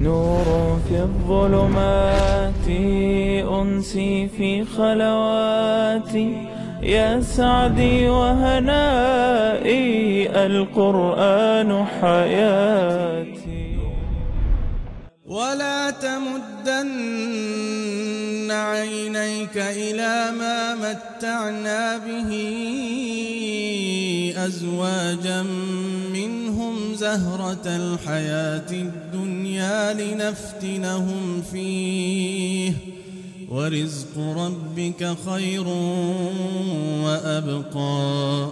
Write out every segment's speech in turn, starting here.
نور في الظلمات أنسي في خلواتي يا سعدي وهنائي القرآن حياتي. ولا تمدن عينيك إلى ما متعنا به أزواجا منهم زهرة الحياة الدنيا لنفتنهم فيه ورزق ربك خير وأبقى.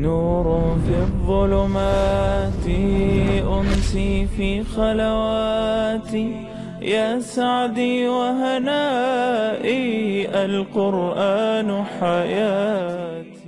نور في الظلمات أنسي في خلواتي يا سعدي وهنائي القرآن حياتي.